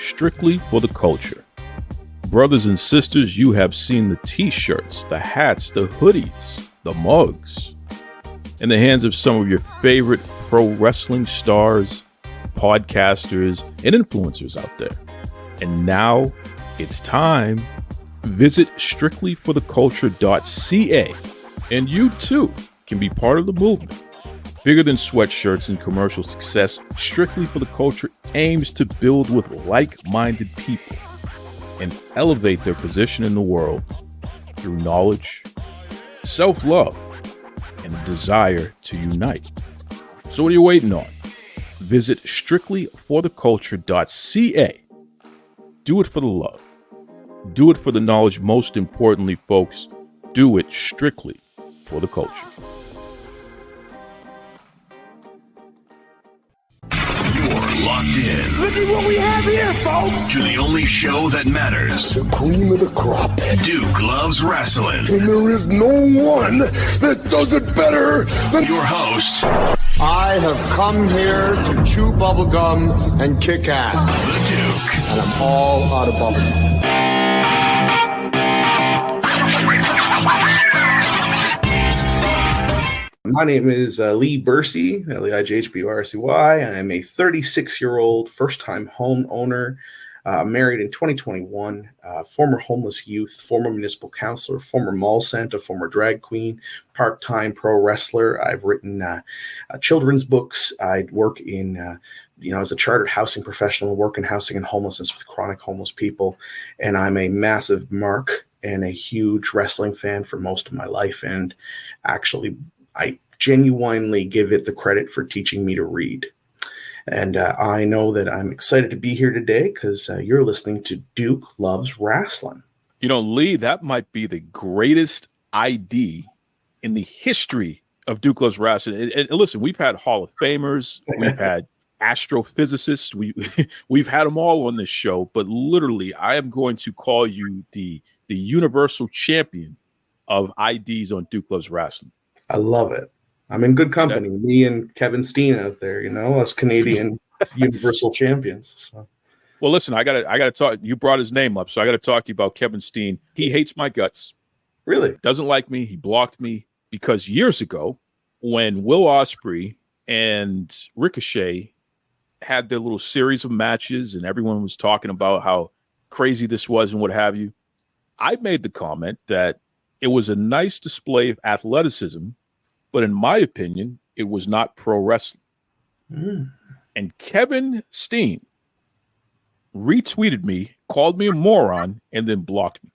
strictly for the culture. Brothers and sisters, you have seen the t-shirts, the hats, the hoodies, the mugs in the hands of some of your favorite pro wrestling stars, podcasters, and influencers out there. And now it's time. Visit strictlyfortheculture.ca and you too can be part of the movement. Bigger than sweatshirts and commercial success, Strictly for the Culture aims to build with like-minded people and elevate their position in the world through knowledge, self-love, and a desire to unite. So what are you waiting on? Visit strictlyfortheculture.ca. Do it for the love. Do it for the knowledge. Most importantly, folks, do it strictly for the culture. You're locked in. Look at what we have here, folks. To the only show that matters. The cream of the crop. Duke loves wrestling. And there is no one that does it better than your host. I have come here to chew bubblegum and kick ass. The Duke. And I'm all out of bubblegum. My name is Leigh Bursey, Leigh, and I'm a 36-year-old first-time homeowner, married in 2021, former homeless youth, former municipal councillor, former mall Santa, former drag queen, part-time pro wrestler. I've written children's books. I work in, as a chartered housing professional, work in housing and homelessness with chronic homeless people, and I'm a massive mark and a huge wrestling fan for most of my life, and actually I genuinely give it the credit for teaching me to read. And I know that I'm excited to be here today because you're listening to Duke Loves Rasslin. You know, Lee, that might be the greatest ID in the history of Duke Loves Rasslin. And listen, we've had Hall of Famers, we've had astrophysicists, we've had them all on this show, but literally I am going to call you the universal champion of IDs on Duke Loves Rasslin. I love it. I'm in good company. Me and Kevin Steen out there, us Canadian universal champions. So. Well, listen, I gotta talk. You brought his name up, so I gotta talk to you about Kevin Steen. He hates my guts. Really? Doesn't like me. He blocked me because years ago, when Will Ospreay and Ricochet had their little series of matches, and everyone was talking about how crazy this was and what have you, I made the comment that it was a nice display of athleticism, but in my opinion, it was not pro wrestling. And Kevin Steen retweeted me, called me a moron, and then blocked me.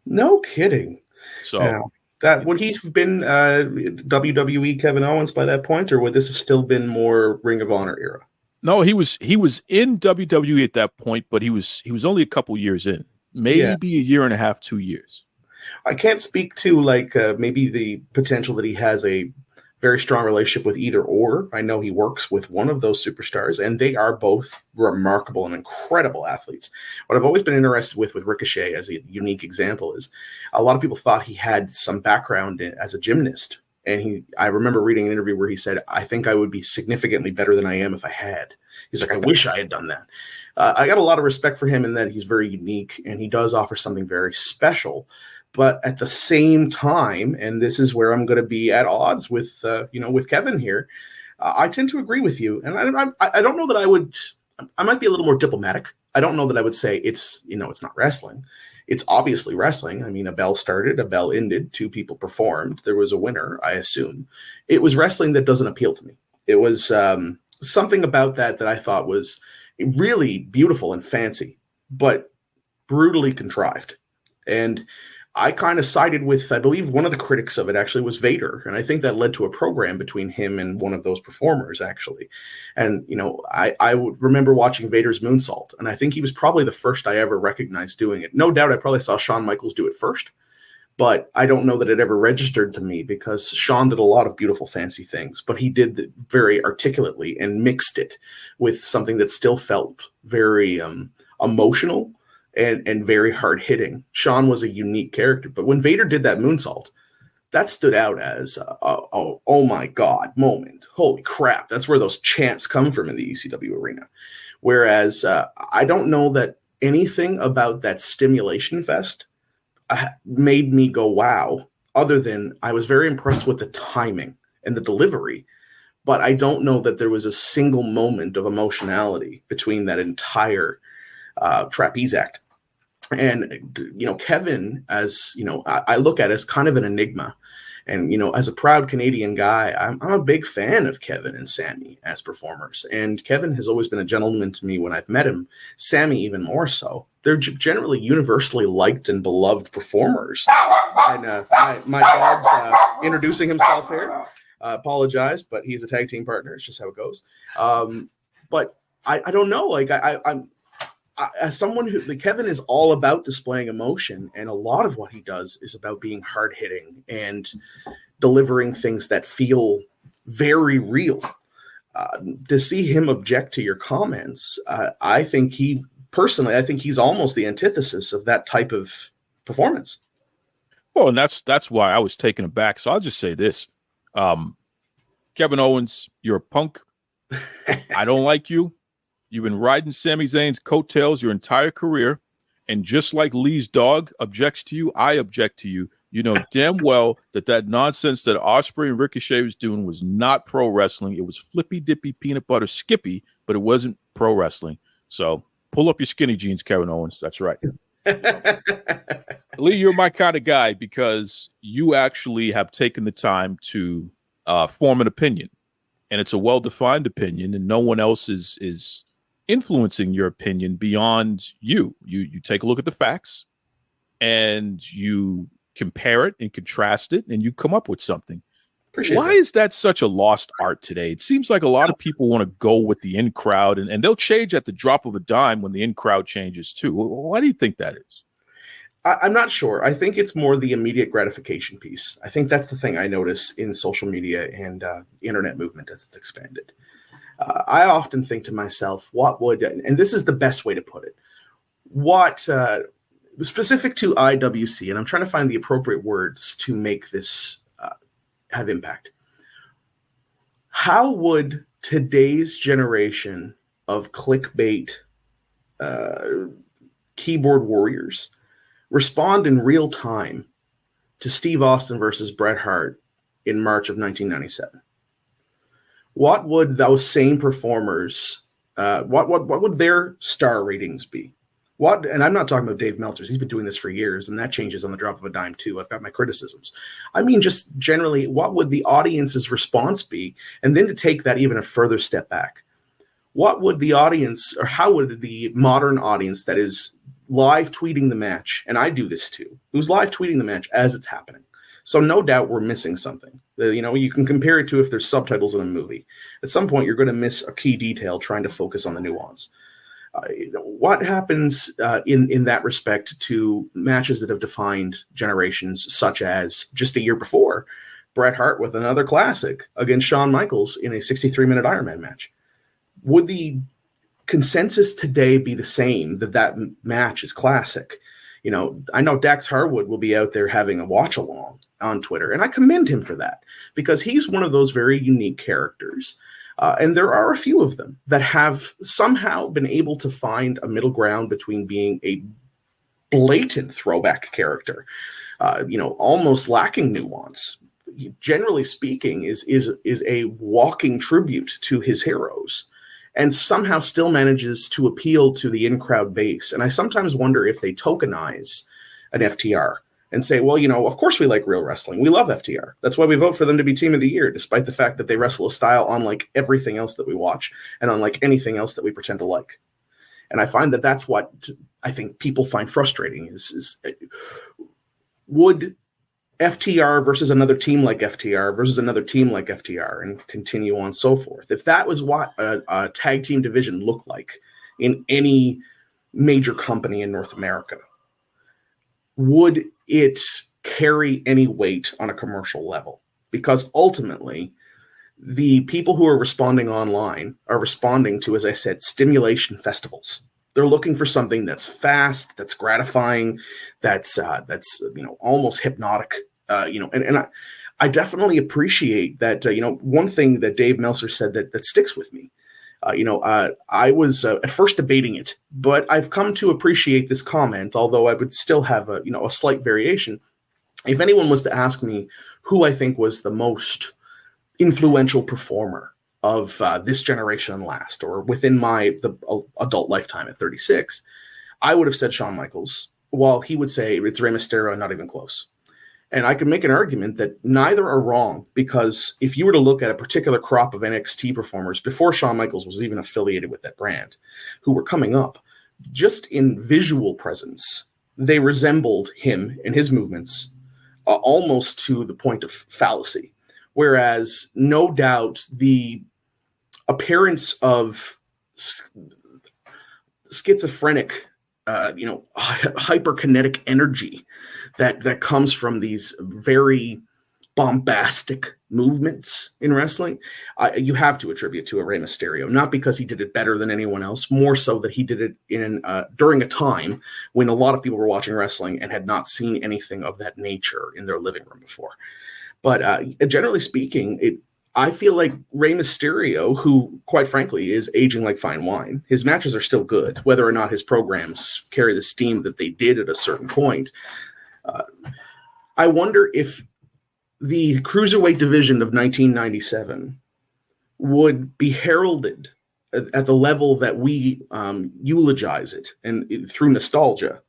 No kidding. So now, that would he have been WWE Kevin Owens by that point, or would this have still been more Ring of Honor era? No, he was in WWE at that point, but he was only a couple years in, maybe a year and a half, 2 years. I can't speak to maybe the potential that he has a very strong relationship with either or. I know he works with one of those superstars, and they are both remarkable and incredible athletes. What I've always been interested with Ricochet as a unique example is a lot of people thought he had some background as a gymnast. And I remember reading an interview where he said, I think I would be significantly better than I am if I had. He's like, I wish I had done that. I got a lot of respect for him in that he's very unique, and he does offer something very special. But at the same time, and this is where I'm going to be at odds with, with Kevin here, I tend to agree with you. And I don't know that I might be a little more diplomatic. I don't know that I would say it's not wrestling. It's obviously wrestling. I mean, a bell started, a bell ended, two people performed. There was a winner, I assume. It was wrestling that doesn't appeal to me. It was something about that I thought was really beautiful and fancy, but brutally contrived. And I kind of sided with, I believe one of the critics of it actually was Vader. And I think that led to a program between him and one of those performers, actually. And, I would remember watching Vader's moonsault. And I think he was probably the first I ever recognized doing it. No doubt I probably saw Shawn Michaels do it first. But I don't know that it ever registered to me because Shawn did a lot of beautiful, fancy things. But he did it very articulately and mixed it with something that still felt very emotional and very hard-hitting. Shawn was a unique character. But when Vader did that moonsault, that stood out as oh my God moment. Holy crap. That's where those chants come from in the ECW arena. Whereas I don't know that anything about that stimulation fest made me go, wow, other than I was very impressed with the timing and the delivery. But I don't know that there was a single moment of emotionality between that entire trapeze act. And, Kevin, as, I look at as kind of an enigma. And, as a proud Canadian guy, I'm a big fan of Kevin and Sammy as performers. And Kevin has always been a gentleman to me when I've met him. Sammy even more so. They're generally universally liked and beloved performers. And my dog's introducing himself here. Apologize, but he's a tag team partner. It's just how it goes. But I don't know. Like I'm as someone Kevin is all about displaying emotion, and a lot of what he does is about being hard hitting and delivering things that feel very real. To see him object to your comments, I think he's almost the antithesis of that type of performance. Well, and that's why I was taken aback. So I'll just say this. Kevin Owens, you're a punk. I don't like you. You've been riding Sami Zayn's coattails your entire career. And just like Lee's dog objects to you, I object to you. You know damn well that nonsense that Ospreay and Ricochet was doing was not pro wrestling. It was flippy dippy peanut butter skippy, but it wasn't pro wrestling. So pull up your skinny jeans, Kevin Owens. That's right. Lee, you're my kind of guy because you actually have taken the time to form an opinion, and it's a well-defined opinion, and no one else is influencing your opinion beyond you. You take a look at the facts, and you compare it and contrast it, and you come up with something. Why is that such a lost art today? It seems like a lot of people want to go with the in crowd, and they'll change at the drop of a dime when the in crowd changes too. Why do you think that is? I'm not sure. I think it's more the immediate gratification piece. I think that's the thing I notice in social media and internet movement as it's expanded. I often think to myself, what would, and this is the best way to put it, what specific to IWC, and I'm trying to find the appropriate words to make this have impact. How would today's generation of clickbait keyboard warriors respond in real time to Steve Austin versus Bret Hart in March of 1997? What would those same performers, what would their star ratings be? And I'm not talking about Dave Meltzer's. He's been doing this for years, and that changes on the drop of a dime too. I've got my criticisms. I mean, just generally, what would the audience's response be? And then to take that even a further step back, what would the audience, or how would the modern audience that is live tweeting the match, and I do this too, who's live tweeting the match as it's happening? So no doubt we're missing something. You can compare it to if there's subtitles in a movie. At some point, you're going to miss a key detail trying to focus on the nuance. What happens in that respect to matches that have defined generations, such as just a year before, Bret Hart with another classic against Shawn Michaels in a 63-minute Iron Man match? Would the consensus today be the same that match is classic? I know Dax Harwood will be out there having a watch along on Twitter, and I commend him for that because he's one of those very unique characters. And there are a few of them that have somehow been able to find a middle ground between being a blatant throwback character, almost lacking nuance. Generally speaking, is a walking tribute to his heroes, and somehow still manages to appeal to the in-crowd base. And I sometimes wonder if they tokenize an FTR and say, well, of course we like real wrestling. We love FTR. That's why we vote for them to be Team of the Year, despite the fact that they wrestle a style unlike everything else that we watch and unlike anything else that we pretend to like. And I find that that's what I think people find frustrating is would FTR versus another team like FTR versus another team like FTR and continue on so forth. If that was what a tag team division looked like in any major company in North America, would it carry any weight on a commercial level? Because ultimately, the people who are responding online are responding to, as I said, stimulation festivals. They're looking for something that's fast, that's gratifying, that's almost hypnotic. And I definitely appreciate that. One thing that Dave Meltzer said that sticks with me I was at first debating it, but I've come to appreciate this comment, although I would still have a slight variation. If anyone was to ask me who I think was the most influential performer of this generation and last, or within the adult lifetime at 36, I would have said Shawn Michaels, while he would say it's Rey Mysterio, not even close. And I could make an argument that neither are wrong, because if you were to look at a particular crop of NXT performers before Shawn Michaels was even affiliated with that brand, who were coming up, just in visual presence, they resembled him and his movements almost to the point of fallacy. Whereas, no doubt, the appearance of schizophrenic, hyperkinetic energy that comes from these very bombastic movements in wrestling, you have to attribute to a Rey Mysterio, not because he did it better than anyone else, more so that he did it during a time when a lot of people were watching wrestling and had not seen anything of that nature in their living room before. But generally speaking, I feel like Rey Mysterio, who, quite frankly, is aging like fine wine, his matches are still good, whether or not his programs carry the steam that they did at a certain point. I wonder if the cruiserweight division of 1997 would be heralded at the level that we eulogize it, and through nostalgia,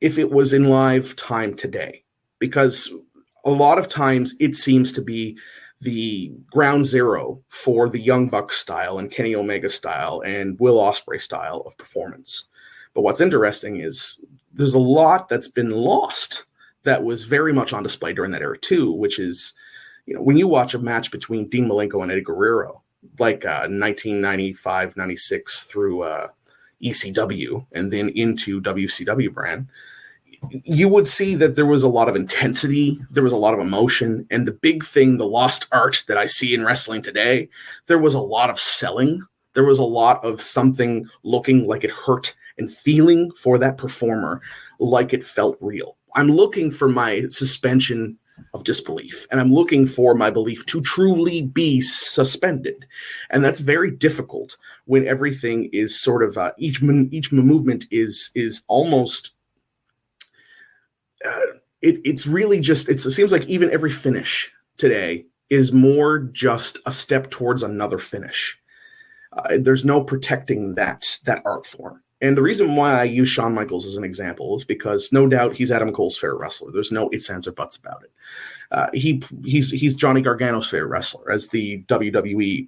if it was in live time today. Because a lot of times it seems to be the ground zero for the Young Bucks style and Kenny Omega style and Will Ospreay style of performance. But what's interesting is there's a lot that's been lost that was very much on display during that era too, which is, when you watch a match between Dean Malenko and Eddie Guerrero, like 1995, 96 through ECW and then into WCW brand, you would see that there was a lot of intensity, there was a lot of emotion, and the big thing, the lost art that I see in wrestling today, there was a lot of selling. There was a lot of something looking like it hurt and feeling for that performer like it felt real. I'm looking for my suspension of disbelief, and I'm looking for my belief to truly be suspended. And that's very difficult when everything is sort of each movement is almost it's really just, it seems like even every finish today is more just a step towards another finish. There's no protecting that art form. And the reason why I use Shawn Michaels as an example is because no doubt he's Adam Cole's favorite wrestler. There's no ifs, ands, or buts about it. He's Johnny Gargano's favorite wrestler as the WWE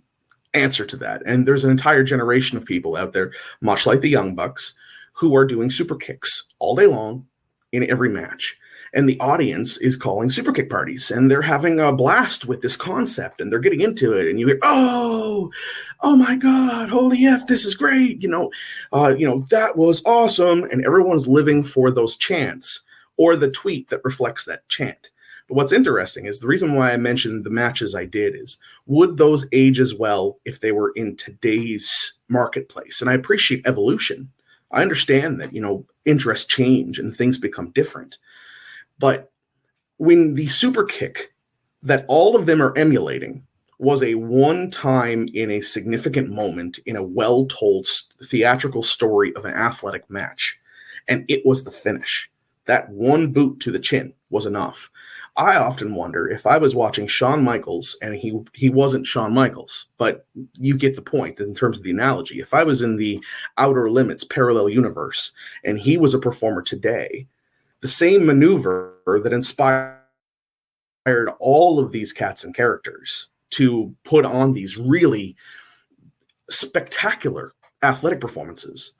answer to that. And there's an entire generation of people out there, much like the Young Bucks, who are doing super kicks all day long in every match. And the audience is calling super kick parties, and they're having a blast with this concept, and they're getting into it. And you hear, oh my God, holy F, this is great. That was awesome. And everyone's living for those chants or the tweet that reflects that chant. But what's interesting is the reason why I mentioned the matches I did is, would those age as well if they were in today's marketplace? And I appreciate evolution. I understand that, interests change and things become different. But when the super kick that all of them are emulating was a one time in a significant moment in a well-told theatrical story of an athletic match, and it was the finish, that one boot to the chin was enough. I often wonder if I was watching Shawn Michaels and he wasn't Shawn Michaels, but you get the point in terms of the analogy. If I was in the Outer Limits parallel universe and he was a performer today, the same maneuver that inspired all of these cats and characters to put on these really spectacular athletic performances,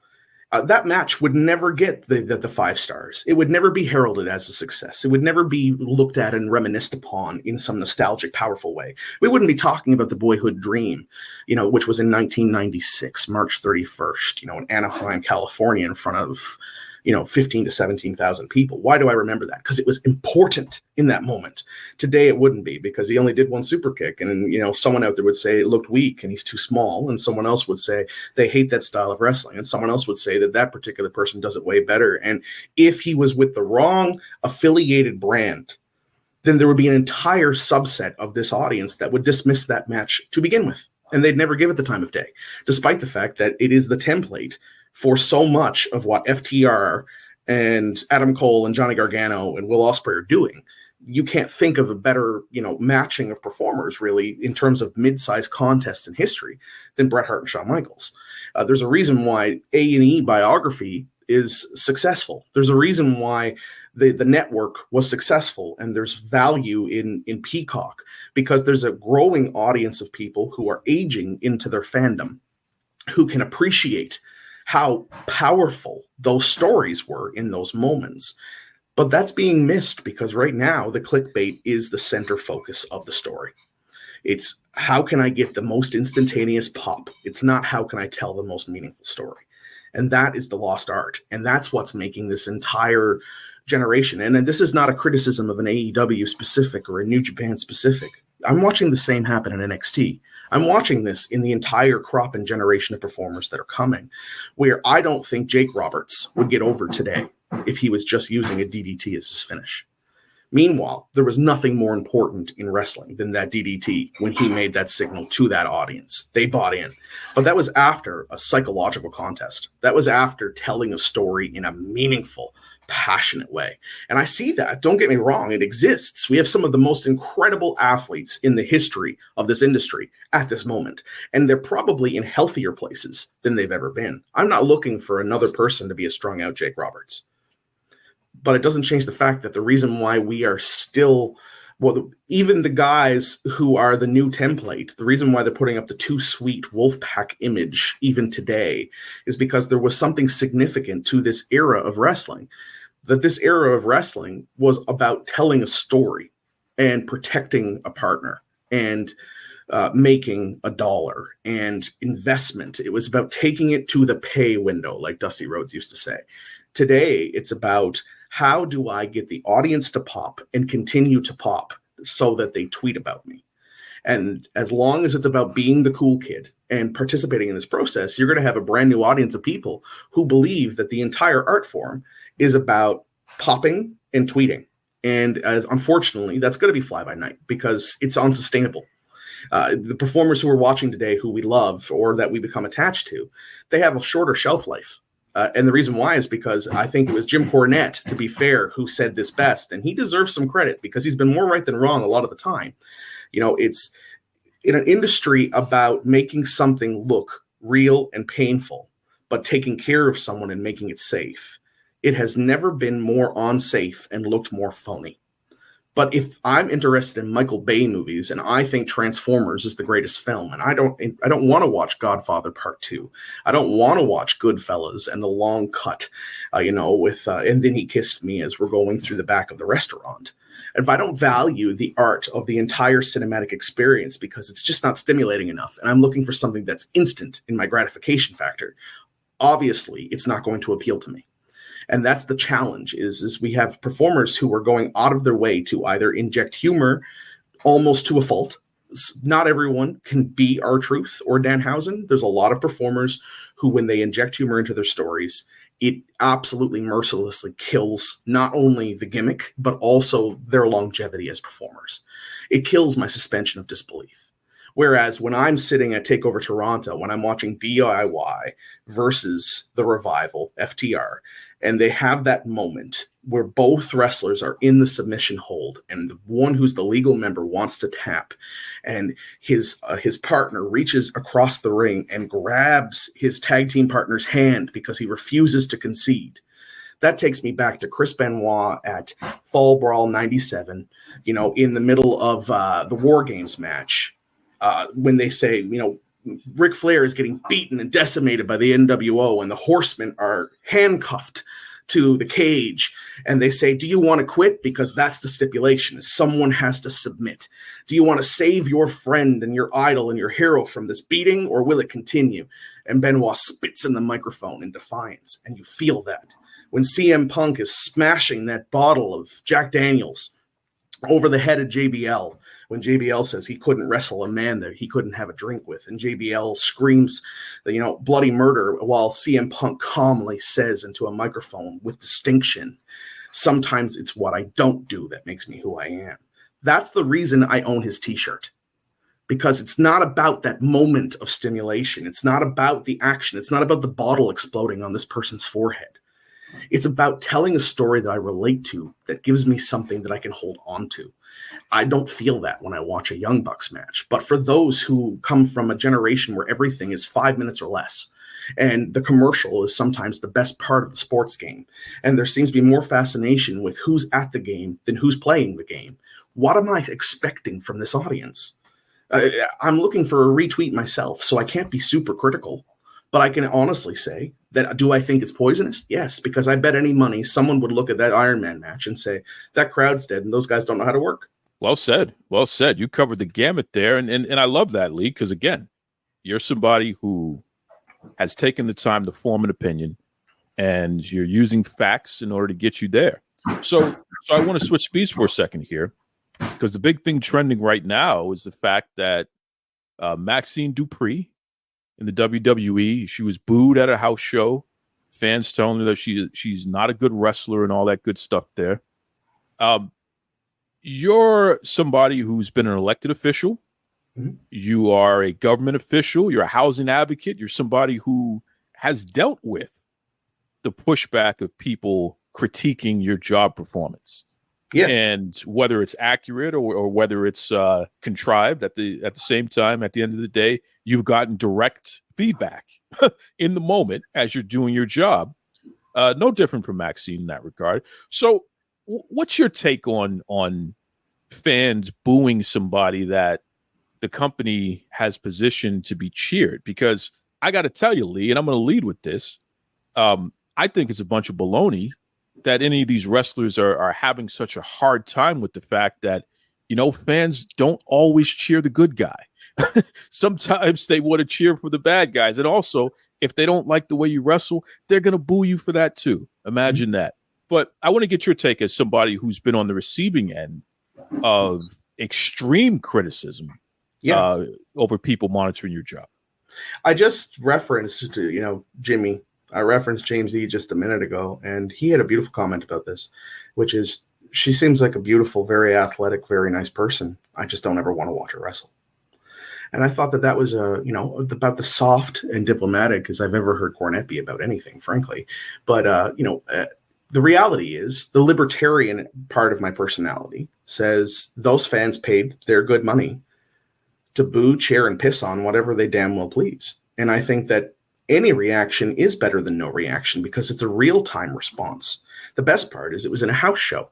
that match would never get the 5 stars. It would never be heralded as a success. It would never be looked at and reminisced upon in some nostalgic, powerful way. We wouldn't be talking about the boyhood dream, which was in 1996, March 31st, in Anaheim, California, in front of 15 to 17,000 people. Why do I remember that? Because it was important in that moment. Today it wouldn't be, because he only did one super kick, and someone out there would say it looked weak and he's too small, and someone else would say they hate that style of wrestling, and someone else would say that particular person does it way better. And if he was with the wrong affiliated brand, then there would be an entire subset of this audience that would dismiss that match to begin with. And they'd never give it the time of day, despite the fact that it is the template for so much of what FTR and Adam Cole and Johnny Gargano and Will Ospreay are doing. You can't think of a better, matching of performers really in terms of mid-sized contests in history than Bret Hart and Shawn Michaels. There's a reason why A&E biography is successful. There's a reason why the network was successful, and there's value in Peacock, because there's a growing audience of people who are aging into their fandom, who can appreciate how powerful those stories were in those moments. But that's being missed because right now the clickbait is the center focus of the story. It's how can I get the most instantaneous pop? It's not how can I tell the most meaningful story. And that is the lost art. And that's what's making this entire generation. And this is not a criticism of an AEW specific or a New Japan specific. I'm watching the same happen in NXT. I'm watching this in the entire crop and generation of performers that are coming, where I don't think Jake Roberts would get over today if he was just using a DDT as his finish. Meanwhile, there was nothing more important in wrestling than that DDT when he made that signal to that audience. They bought in. But that was after a psychological contest. That was after telling a story in a meaningful, passionate way. And I see that. Don't get me wrong. It exists. We have some of the most incredible athletes in the history of this industry at this moment. And they're probably in healthier places than they've ever been. I'm not looking for another person to be a strung out Jake Roberts. But it doesn't change the fact that the reason why we are still, even the guys who are the new template, the reason why they're putting up the Too Sweet Wolfpack image even today is because there was something significant to this era of wrestling. That this era of wrestling was about telling a story and protecting a partner and making a dollar and investment. It was about taking it to the pay window, like Dusty Rhodes used to say. Today, it's about how do I get the audience to pop and continue to pop so that they tweet about me? And as long as it's about being the cool kid and participating in this process, you're going to have a brand new audience of people who believe that the entire art form is about popping and tweeting. And as unfortunately, that's going to be fly by night because it's unsustainable. The performers who are watching today, who we love or that we become attached to, they have a shorter shelf life. And the reason why is because I think it was Jim Cornette, to be fair, who said this best. And he deserves some credit because he's been more right than wrong a lot of the time. It's in an industry about making something look real and painful, but taking care of someone and making it safe. It has never been more unsafe and looked more phony. But if I'm interested in Michael Bay movies and I think Transformers is the greatest film, and I don't want to watch Godfather Part 2. I don't want to watch Goodfellas and The Long Cut, with And Then He Kissed Me as we're going through the back of the restaurant. And if I don't value the art of the entire cinematic experience because it's just not stimulating enough, and I'm looking for something that's instant in my gratification factor, obviously it's not going to appeal to me. And that's the challenge is we have performers who are going out of their way to either inject humor almost to a fault. Not everyone can be R-Truth or Danhausen. There's a lot of performers who, when they inject humor into their stories, it absolutely mercilessly kills not only the gimmick, but also their longevity as performers. It kills my suspension of disbelief. Whereas when I'm sitting at TakeOver Toronto, when I'm watching DIY versus The Revival, FTR, and they have that moment where both wrestlers are in the submission hold and the one who's the legal member wants to tap, and his partner reaches across the ring and grabs his tag team partner's hand because he refuses to concede. That takes me back to Chris Benoit at Fall Brawl 97, in the middle of the War Games match. When they say, Ric Flair is getting beaten and decimated by the NWO and the Horsemen are handcuffed to the cage, and they say, do you want to quit? Because that's the stipulation. Someone has to submit. Do you want to save your friend and your idol and your hero from this beating, or will it continue? And Benoit spits in the microphone in defiance, and you feel that. When CM Punk is smashing that bottle of Jack Daniels over the head of JBL, when JBL says he couldn't wrestle a man that he couldn't have a drink with, and JBL screams, bloody murder, while CM Punk calmly says into a microphone with distinction, sometimes it's what I don't do that makes me who I am. That's the reason I own his t-shirt, because it's not about that moment of stimulation. It's not about the action. It's not about the bottle exploding on this person's forehead. It's about telling a story that I relate to, that gives me something that I can hold on to. I don't feel that when I watch a Young Bucks match. But for those who come from a generation where everything is 5 minutes or less, and the commercial is sometimes the best part of the sports game, and there seems to be more fascination with who's at the game than who's playing the game, what am I expecting from this audience? I'm looking for a retweet myself, so I can't be super critical. But I can honestly say that, do I think it's poisonous? Yes, because I bet any money someone would look at that Iron Man match and say, that crowd's dead and those guys don't know how to work. Well said. Well said. You covered the gamut there. And I love that, Leigh, because, again, you're somebody who has taken the time to form an opinion, and you're using facts in order to get you there. So I want to switch speeds for a second here, because the big thing trending right now is the fact that Maxine Dupree in the WWE, she was booed at a house show. Fans telling her that she's not a good wrestler and all that good stuff there. You're somebody who's been an elected official. Mm-hmm. You are a government official. You're a housing advocate. You're somebody who has dealt with the pushback of people critiquing your job performance. Yeah. And whether it's accurate or whether it's contrived, at the same time, at the end of the day, you've gotten direct feedback in the moment as you're doing your job. No different from Maxine in that regard. So what's your take on fans booing somebody that the company has positioned to be cheered? Because I got to tell you, Leigh, and I'm going to lead with this, I think it's a bunch of baloney that any of these wrestlers are having such a hard time with the fact that, fans don't always cheer the good guy. Sometimes they want to cheer for the bad guys. And also, if they don't like the way you wrestle, they're going to boo you for that too. Imagine that. But I want to get your take as somebody who's been on the receiving end of extreme criticism over people monitoring your job. I just referenced, Jimmy. I referenced James E. just a minute ago, and he had a beautiful comment about this, which is, she seems like a beautiful, very athletic, very nice person. I just don't ever want to watch her wrestle. And I thought that was, about the soft and diplomatic as I've ever heard Cornette be about anything, frankly. But, the reality is the libertarian part of my personality says those fans paid their good money to boo, cheer, and piss on whatever they damn well please. And I think that any reaction is better than no reaction because it's a real-time response. The best part is it was in a house show.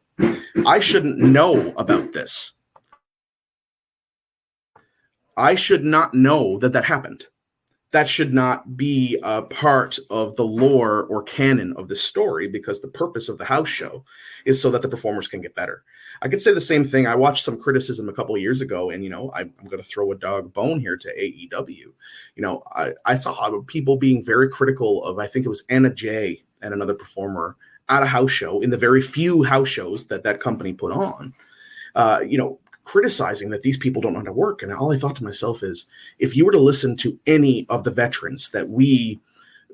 I shouldn't know about this. I should not know that happened. That should not be a part of the lore or canon of the story, because the purpose of the house show is so that the performers can get better. I could say the same thing. I watched some criticism a couple of years ago, and, I'm going to throw a dog bone here to AEW. I saw people being very critical of, I think it was Anna Jay and another performer at a house show, in the very few house shows that company put on, criticizing that these people don't know how to work. And all I thought to myself is, if you were to listen to any of the veterans that we,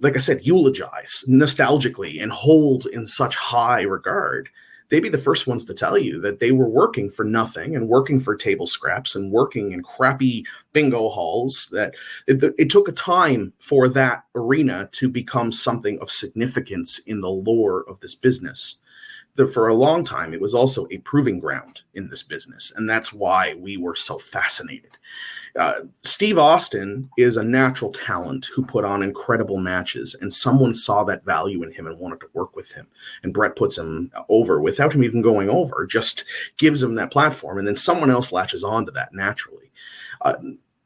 like I said, eulogize nostalgically and hold in such high regard, they'd be the first ones to tell you that they were working for nothing and working for table scraps and working in crappy bingo halls, that it took a time for that arena to become something of significance in the lore of this business. For a long time, it was also a proving ground in this business, and that's why we were so fascinated. Steve Austin is a natural talent who put on incredible matches, and someone saw that value in him and wanted to work with him. And Brett puts him over without him even going over, just gives him that platform, and then someone else latches on to that naturally.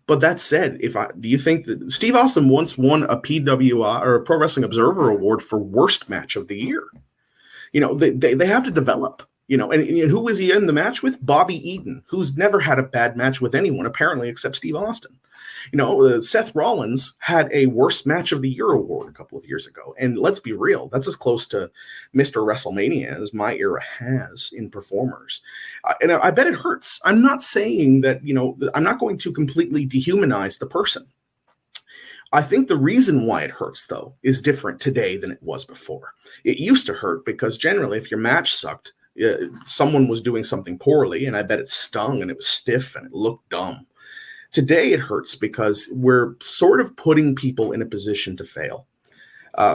But that said, do you think that Steve Austin once won a PWI or a Pro Wrestling Observer Award for worst match of the year? They have to develop, and who was he in the match with? Bobby Eaton, who's never had a bad match with anyone, apparently, except Steve Austin. Seth Rollins had a worst match of the year award a couple of years ago. And let's be real, that's as close to Mr. WrestleMania as my era has in performers. And I bet it hurts. I'm not saying that, I'm not going to completely dehumanize the person. I think the reason why it hurts, though, is different today than it was before. It used to hurt because generally if your match sucked, someone was doing something poorly, and I bet it stung and it was stiff and it looked dumb. Today it hurts because we're sort of putting people in a position to fail.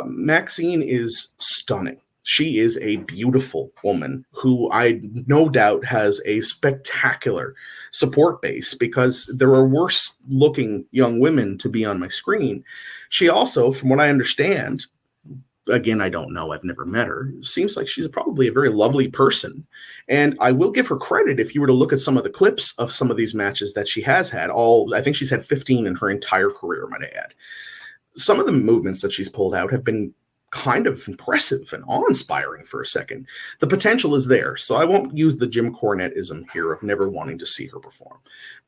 Maxine is stunning. She is a beautiful woman who I no doubt has a spectacular support base, because there are worse looking young women to be on my screen. She also, from what I understand, again, I don't know, I've never met her, seems like she's probably a very lovely person. And I will give her credit if you were to look at some of the clips of some of these matches that she has had. I think she's had 15 in her entire career, might I add. Some of the movements that she's pulled out have been kind of impressive and awe-inspiring for a second. The potential is there, so I won't use the Jim Cornette-ism here of never wanting to see her perform.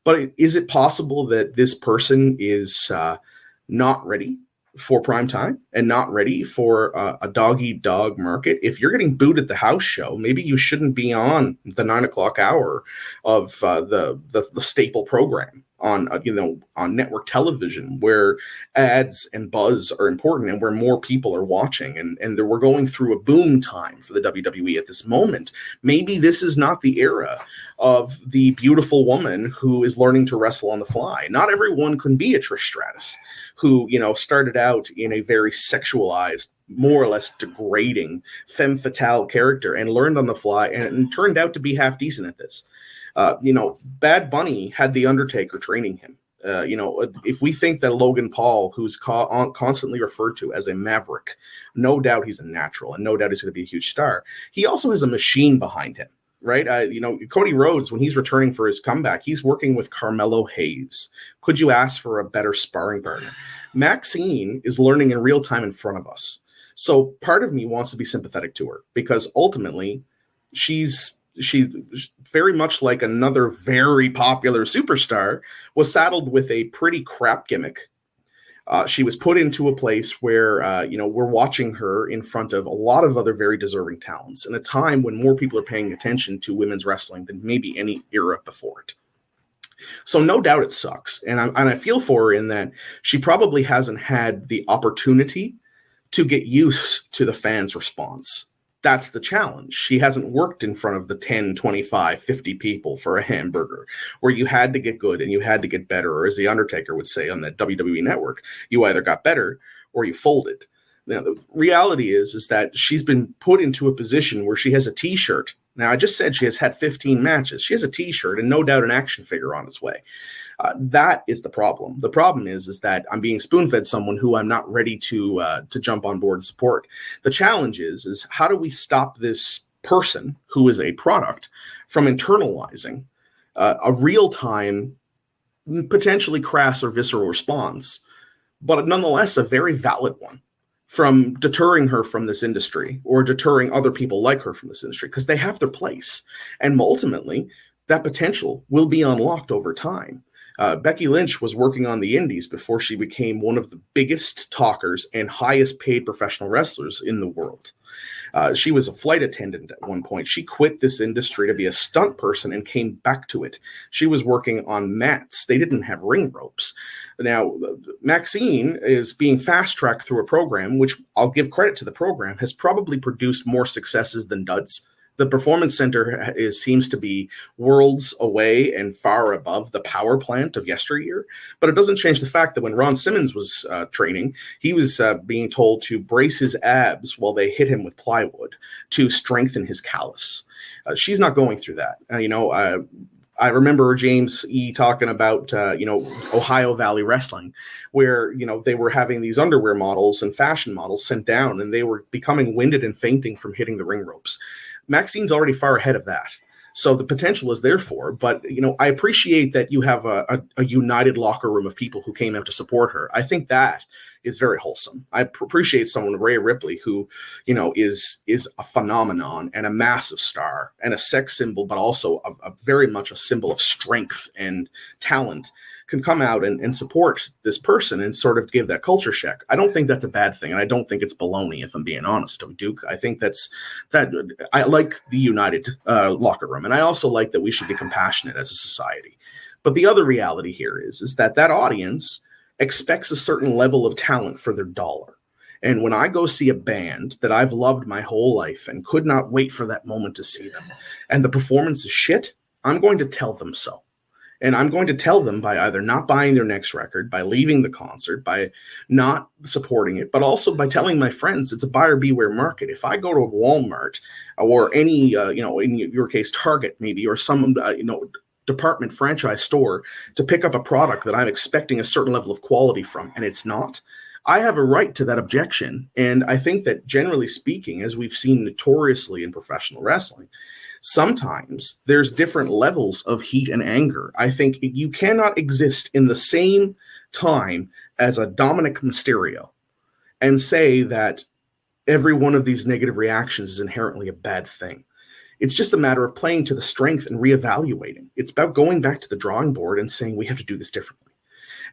But is it possible that this person is not ready for prime time and not ready for a dog-eat-dog market? If you're getting booed at the house show, maybe you shouldn't be on the 9 o'clock hour of the staple program on network television, where ads and buzz are important and where more people are watching, and we're going through a boom time for the WWE at this moment. Maybe this is not the era of the beautiful woman who is learning to wrestle on the fly. Not everyone can be a Trish Stratus, who started out in a very sexualized, more or less degrading femme fatale character and learned on the fly and turned out to be half decent at this. Bad Bunny had The Undertaker training him. If we think that Logan Paul, who's constantly referred to as a maverick, no doubt he's a natural and no doubt he's going to be a huge star. He also has a machine behind him, right? Cody Rhodes, when he's returning for his comeback, he's working with Carmelo Hayes. Could you ask for a better sparring partner? Maxine is learning in real time in front of us. So part of me wants to be sympathetic to her, because ultimately she very much like another very popular superstar was saddled with a pretty crap gimmick. She was put into a place where, we're watching her in front of a lot of other very deserving talents in a time when more people are paying attention to women's wrestling than maybe any era before it. So no doubt it sucks. And I feel for her in that she probably hasn't had the opportunity to get used to the fans' response. That's the challenge. She hasn't worked in front of the 10, 25, 50 people for a hamburger, where you had to get good and you had to get better. Or as The Undertaker would say on the WWE network, you either got better or you folded. Now, the reality is that she's been put into a position where she has a t-shirt. Now, I just said she has had 15 matches. She has a t-shirt and no doubt an action figure on its way. That is the problem. The problem is that I'm being spoon-fed someone who I'm not ready to jump on board and support. The challenge is how do we stop this person who is a product from internalizing a real-time, potentially crass or visceral response, but nonetheless a very valid one, from deterring her from this industry or deterring other people like her from this industry, because they have their place. And ultimately, that potential will be unlocked over time. Becky Lynch was working on the indies before she became one of the biggest talkers and highest paid professional wrestlers in the world. She was a flight attendant at one point. She quit this industry to be a stunt person and came back to it. She was working on mats. They didn't have ring ropes. Now, Maxine is being fast-tracked through a program, which I'll give credit to the program, has probably produced more successes than duds. The Performance Center seems to be worlds away and far above the power plant of yesteryear. But it doesn't change the fact that when Ron Simmons was training, he was being told to brace his abs while they hit him with plywood to strengthen his callus. She's not going through that. I remember James E. talking about, Ohio Valley Wrestling, where, they were having these underwear models and fashion models sent down, and they were becoming winded and fainting from hitting the ring ropes. Maxine's already far ahead of that. So the potential is there for, but, I appreciate that you have a united locker room of people who came out to support her. I think that is very wholesome. I appreciate someone, Rhea Ripley, who, is a phenomenon and a massive star and a sex symbol, but also a very much a symbol of strength and talent, can come out and support this person and sort of give that culture check. I don't think that's a bad thing, and I don't think it's baloney, if I'm being honest, Duke. I think that I like the united locker room, and I also like that we should be compassionate as a society. But the other reality here is that audience expects a certain level of talent for their dollar. And when I go see a band that I've loved my whole life and could not wait for that moment to see them, and the performance is shit, I'm going to tell them so. And I'm going to tell them by either not buying their next record, by leaving the concert, by not supporting it, but also by telling my friends it's a buyer beware market. If I go to Walmart or any, in your case, Target maybe, or some, department franchise store to pick up a product that I'm expecting a certain level of quality from, and it's not, I have a right to that objection. And I think that generally speaking, as we've seen notoriously in professional wrestling, sometimes there's different levels of heat and anger. I think you cannot exist in the same time as a Dominic Mysterio and say that every one of these negative reactions is inherently a bad thing. It's just a matter of playing to the strength and reevaluating. It's about going back to the drawing board and saying, we have to do this differently.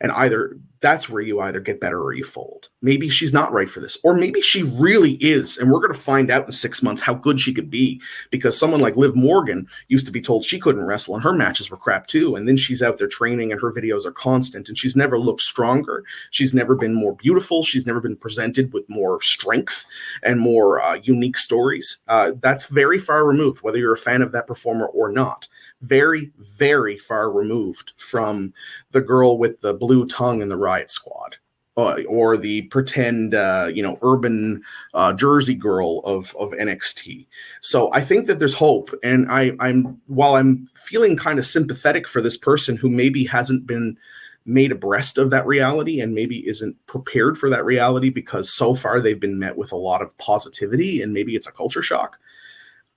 And either that's where you either get better or you fold. Maybe she's not right for this, or maybe she really is. And we're going to find out in 6 months how good she could be, because someone like Liv Morgan used to be told she couldn't wrestle and her matches were crap too. And then she's out there training and her videos are constant and she's never looked stronger. She's never been more beautiful. She's never been presented with more strength and more unique stories. That's very far removed, whether you're a fan of that performer or not. Very, very far removed from the girl with the blue tongue in the Riot Squad, or the pretend, urban Jersey girl of NXT. So I think that there's hope, and while I'm feeling kind of sympathetic for this person who maybe hasn't been made abreast of that reality and maybe isn't prepared for that reality because so far they've been met with a lot of positivity and maybe it's a culture shock.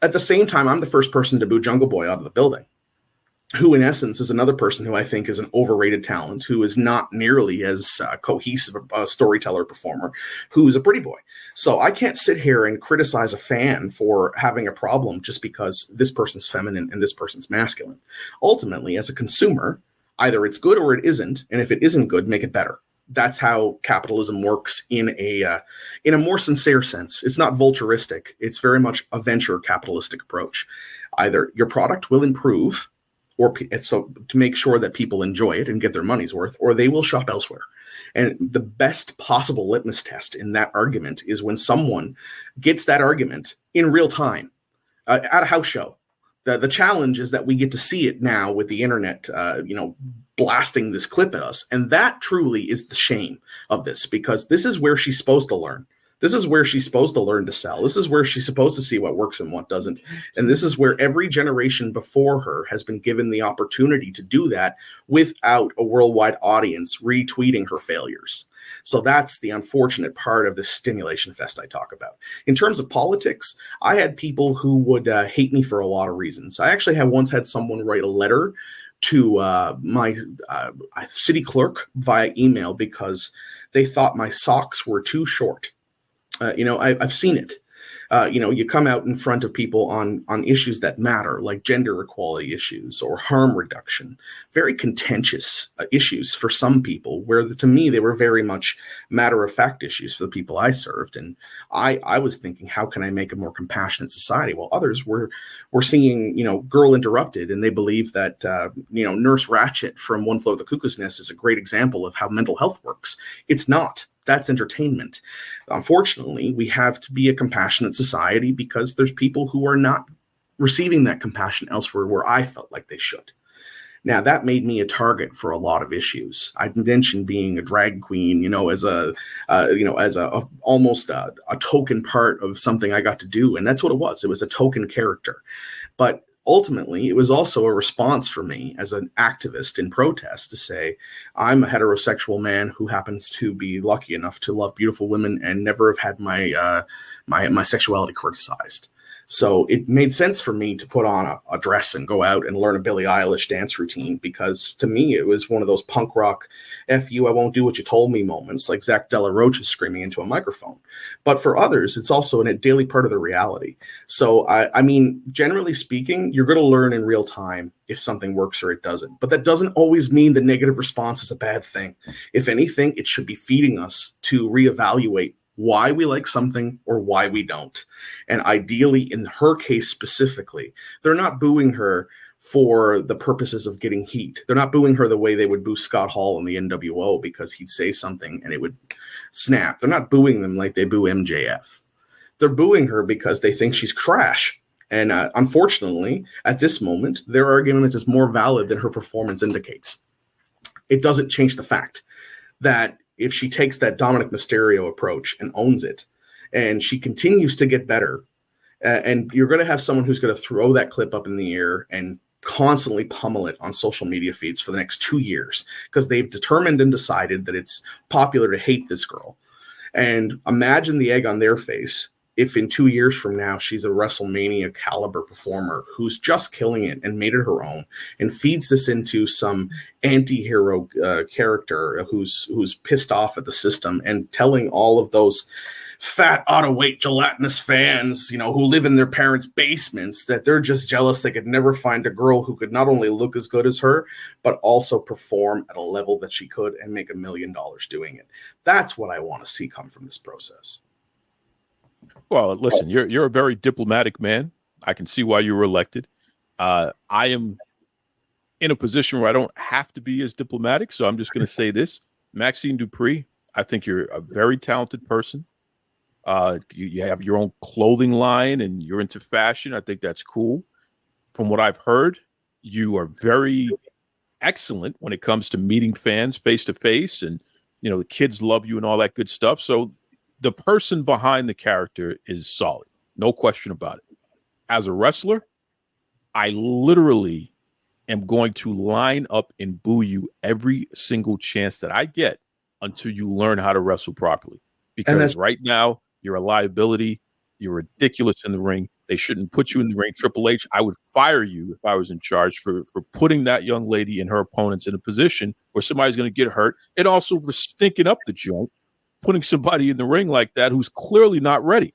At the same time, I'm the first person to boo Jungle Boy out of the building, who in essence is another person who I think is an overrated talent, who is not nearly as cohesive a storyteller performer, who's a pretty boy. So I can't sit here and criticize a fan for having a problem just because this person's feminine and this person's masculine. Ultimately, as a consumer, either it's good or it isn't, and if it isn't good, make it better. That's how capitalism works in a more sincere sense. It's not vulturistic. It's very much a venture capitalistic approach. Either your product will improve, or so to make sure that people enjoy it and get their money's worth, or they will shop elsewhere. And the best possible litmus test in that argument is when someone gets that argument in real time at a house show. The challenge is that we get to see it now with the internet, blasting this clip at us. And that truly is the shame of this, because this is where she's supposed to learn. This is where she's supposed to learn to sell. This is where she's supposed to see what works and what doesn't. And this is where every generation before her has been given the opportunity to do that without a worldwide audience retweeting her failures. So that's the unfortunate part of this stimulation fest I talk about. In terms of politics, I had people who would hate me for a lot of reasons. I actually once had someone write a letter to my city clerk via email because they thought my socks were too short. I've seen it. You come out in front of people on issues that matter, like gender equality issues or harm reduction, very contentious issues for some people, where to me, they were very much matter-of-fact issues for the people I served. And I was thinking, how can I make a more compassionate society? Well, others were seeing, Girl Interrupted, and they believe that, Nurse Ratchet from One Flew Over the Cuckoo's Nest is a great example of how mental health works. It's not. That's entertainment. Unfortunately, we have to be a compassionate society because there's people who are not receiving that compassion elsewhere where I felt like they should. Now, that made me a target for a lot of issues. I mentioned being a drag queen, as almost a token part of something I got to do. And that's what it was. It was a token character. But ultimately, it was also a response for me as an activist in protest to say, I'm a heterosexual man who happens to be lucky enough to love beautiful women and never have had my sexuality criticized. So it made sense for me to put on a dress and go out and learn a Billie Eilish dance routine, because to me, it was one of those punk rock, F you, I won't do what you told me moments, like Zach Della Rocha screaming into a microphone. But for others, it's also a daily part of the reality. So, I mean, generally speaking, you're going to learn in real time if something works or it doesn't. But that doesn't always mean the negative response is a bad thing. If anything, it should be feeding us to reevaluate why we like something or why we don't. And ideally, in her case specifically, they're not booing her for the purposes of getting heat. They're not booing her the way they would boo Scott Hall in the NWO because he'd say something and it would snap. They're not booing them like they boo MJF. They're booing her because they think she's trash And unfortunately, at this moment, their argument is more valid than her performance indicates. It doesn't change the fact that if she takes that Dominic Mysterio approach and owns it, and she continues to get better, and you're going to have someone who's going to throw that clip up in the air and constantly pummel it on social media feeds for the next 2 years because they've determined and decided that it's popular to hate this girl. And imagine the egg on their face if in 2 years from now she's a WrestleMania caliber performer who's just killing it and made it her own and feeds this into some anti-hero character who's pissed off at the system and telling all of those fat, out-of-weight, gelatinous fans, who live in their parents' basements that they're just jealous they could never find a girl who could not only look as good as her, but also perform at a level that she could and make $1 million doing it. That's what I want to see come from this process. Well, listen, you're a very diplomatic man. I can see why you were elected. I am in a position where I don't have to be as diplomatic, so I'm just going to say this. Maxine Dupree, I think you're a very talented person. You have your own clothing line and you're into fashion. I think that's cool. From what I've heard, you are very excellent when it comes to meeting fans face to face, and the kids love you and all that good stuff. So the person behind the character is solid. No question about it. As a wrestler, I literally am going to line up and boo you every single chance that I get until you learn how to wrestle properly. Because right now, you're a liability. You're ridiculous in the ring. They shouldn't put you in the ring. Triple H, I would fire you if I was in charge for putting that young lady and her opponents in a position where somebody's going to get hurt, and also for stinking up the joint, putting somebody in the ring like that who's clearly not ready.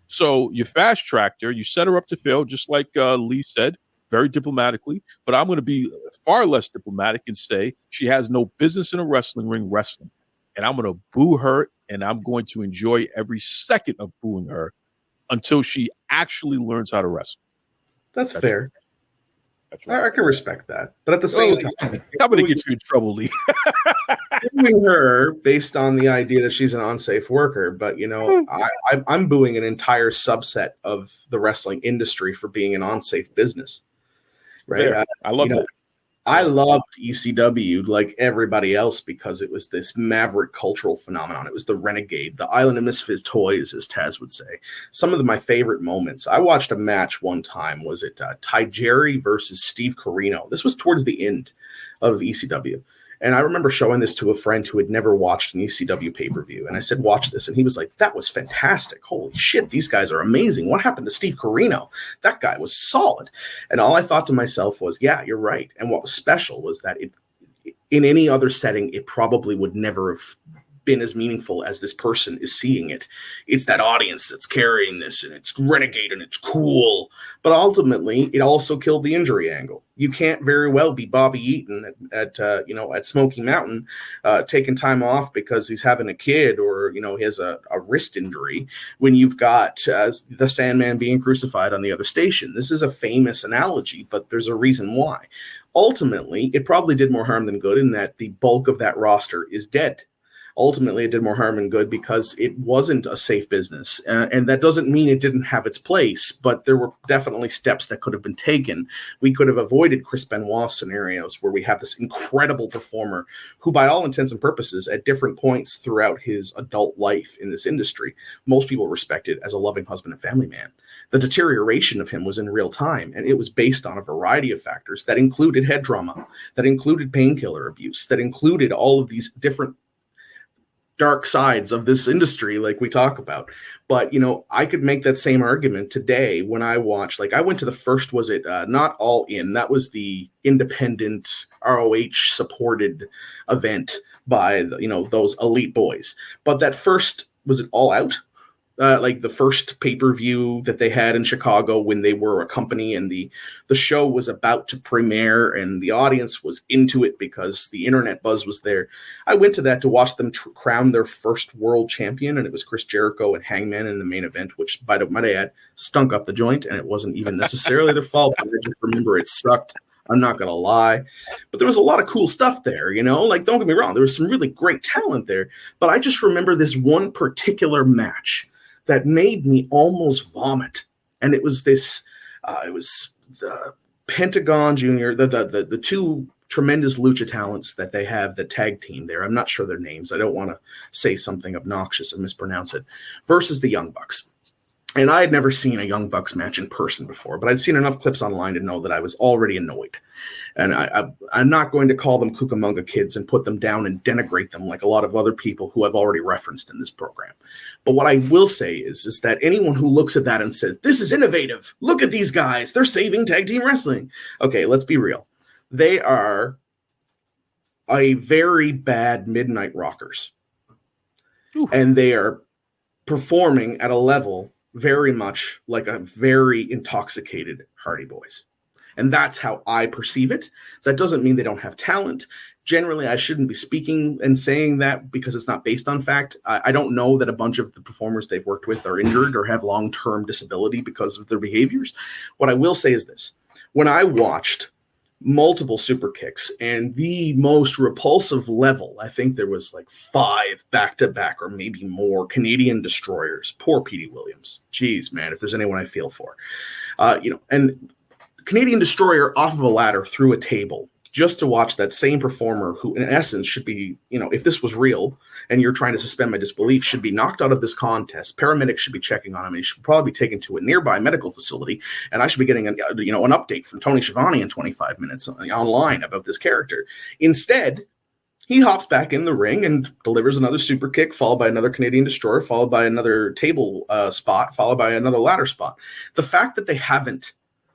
So you fast-tracked her. You set her up to fail, just like Leigh said, very diplomatically. But I'm going to be far less diplomatic and say she has no business in a wrestling ring wrestling. And I'm going to boo her, and I'm going to enjoy every second of booing her until she actually learns how to wrestle. That's fair. That's right. I can respect that. But at the same time, I'm going to get you in trouble, Leigh. booing her based on the idea that she's an unsafe worker. But, I'm booing an entire subset of the wrestling industry for being an unsafe business. Right? I love that. I loved ECW like everybody else because it was this maverick cultural phenomenon. It was the renegade, the island of misfits toys, as Taz would say. Some of my favorite moments. I watched a match one time. Was it Ty Jerry versus Steve Corino? This was towards the end of ECW. And I remember showing this to a friend who had never watched an ECW pay-per-view. And I said, watch this. And he was like, that was fantastic. Holy shit, these guys are amazing. What happened to Steve Corino? That guy was solid. And all I thought to myself was, yeah, you're right. And what was special was that in any other setting, it probably would never have been as meaningful as this person is seeing it. It's that audience that's carrying this, and it's renegade and it's cool. But ultimately, it also killed the injury angle. You can't very well be Bobby Eaton at Smoky Mountain, taking time off because he's having a kid or he has a wrist injury when you've got the Sandman being crucified on the other station. This is a famous analogy, but there's a reason why. Ultimately, it probably did more harm than good in that the bulk of that roster is dead. Ultimately, it did more harm than good because it wasn't a safe business. And that doesn't mean it didn't have its place, but there were definitely steps that could have been taken. We could have avoided Chris Benoit scenarios where we have this incredible performer who, by all intents and purposes, at different points throughout his adult life in this industry, most people respected as a loving husband and family man. The deterioration of him was in real time, and it was based on a variety of factors that included head trauma, that included painkiller abuse, that included all of these different dark sides of this industry like we talk about. But I could make that same argument today when I watched, I went to the first, was it not All In, that was the independent ROH supported event by those elite boys. But that first, was it All Out? The first pay-per-view that they had in Chicago when they were a company, and the show was about to premiere and the audience was into it because the internet buzz was there. I went to that to watch them crown their first world champion, and it was Chris Jericho and Hangman in the main event, which by the way, stunk up the joint, and it wasn't even necessarily their fault. I just remember it sucked. I'm not going to lie. But there was a lot of cool stuff there, don't get me wrong. There was some really great talent there. But I just remember this one particular match that made me almost vomit. And it was this It was the Pentagon Junior, the two tremendous lucha talents that they have, the tag team there. I'm not sure their names. I don't want to say something obnoxious and mispronounce it. Versus the Young Bucks. And I had never seen a Young Bucks match in person before, but I'd seen enough clips online to know that I was already annoyed. And I'm not going to call them Cucamonga kids and put them down and denigrate them like a lot of other people who I've already referenced in this program. But what I will say is that anyone who looks at that and says, this is innovative, look at these guys, they're saving tag team wrestling. Okay, let's be real. They are a very bad Midnight Rockers. Ooh. And they are performing at a level very much like a very intoxicated Hardy Boys. And that's how I perceive it. That doesn't mean they don't have talent. Generally, I shouldn't be speaking and saying that because it's not based on fact. I don't know that a bunch of the performers they've worked with are injured or have long-term disability because of their behaviors. What I will say is this. When I watched multiple super kicks and the most repulsive level, I think there was like 5 back-to-back or maybe more Canadian destroyers. Poor Petey Williams. Jeez, man, if there's anyone I feel for. And Canadian destroyer off of a ladder through a table just to watch that same performer who in essence should be, if this was real and you're trying to suspend my disbelief, should be knocked out of this contest. Paramedics should be checking on him. And he should probably be taken to a nearby medical facility. And I should be getting an update from Tony Schiavone in 25 minutes online about this character. Instead, he hops back in the ring and delivers another super kick, followed by another Canadian destroyer, followed by another table spot, followed by another ladder spot. The fact that they haven't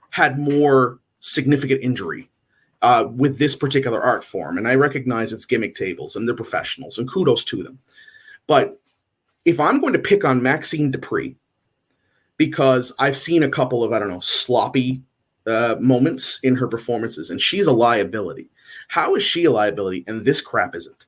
had more significant injury with this particular art form. And I recognize it's gimmick tables and they're professionals and kudos to them. But if I'm going to pick on Maxine Dupree, because I've seen a couple of, sloppy moments in her performances and she's a liability. How is she a liability and this crap isn't?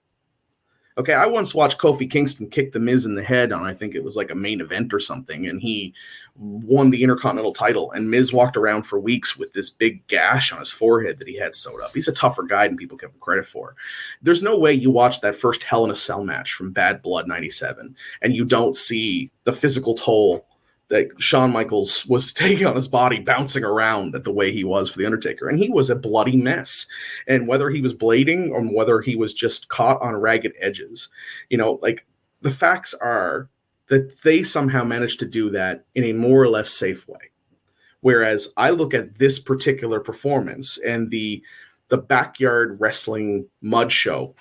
Okay, I once watched Kofi Kingston kick The Miz in the head on, I think it was like a main event or something, and he won the Intercontinental title, and Miz walked around for weeks with this big gash on his forehead that he had sewed up. He's a tougher guy than people give him credit for. There's no way you watch that first Hell in a Cell match from Bad Blood 97, and you don't see the physical toll that Shawn Michaels was taking on his body, bouncing around at the way he was for The Undertaker. And he was a bloody mess. And whether he was blading or whether he was just caught on ragged edges, the facts are that they somehow managed to do that in a more or less safe way. Whereas I look at this particular performance and the backyard wrestling mud show.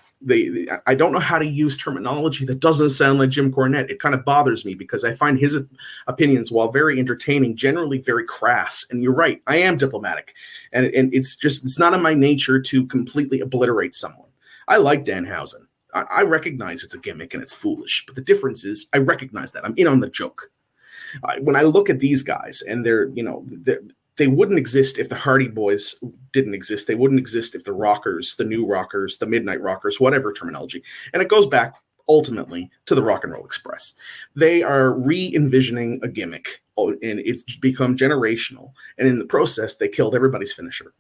I don't know how to use terminology that doesn't sound like Jim Cornette. It kind of bothers me because I find his opinions, while very entertaining, generally very crass. And you're right, I am diplomatic. And it's not in my nature to completely obliterate someone. I like Danhausen. I recognize it's a gimmick and it's foolish. But the difference is I recognize that. I'm in on the joke. When I look at these guys and they wouldn't exist if the Hardy Boys didn't exist. They wouldn't exist if the Rockers, the New Rockers, the Midnight Rockers, whatever terminology. And it goes back ultimately to the Rock and Roll Express. They are re-envisioning a gimmick, and it's become generational. And in the process, they killed everybody's finisher.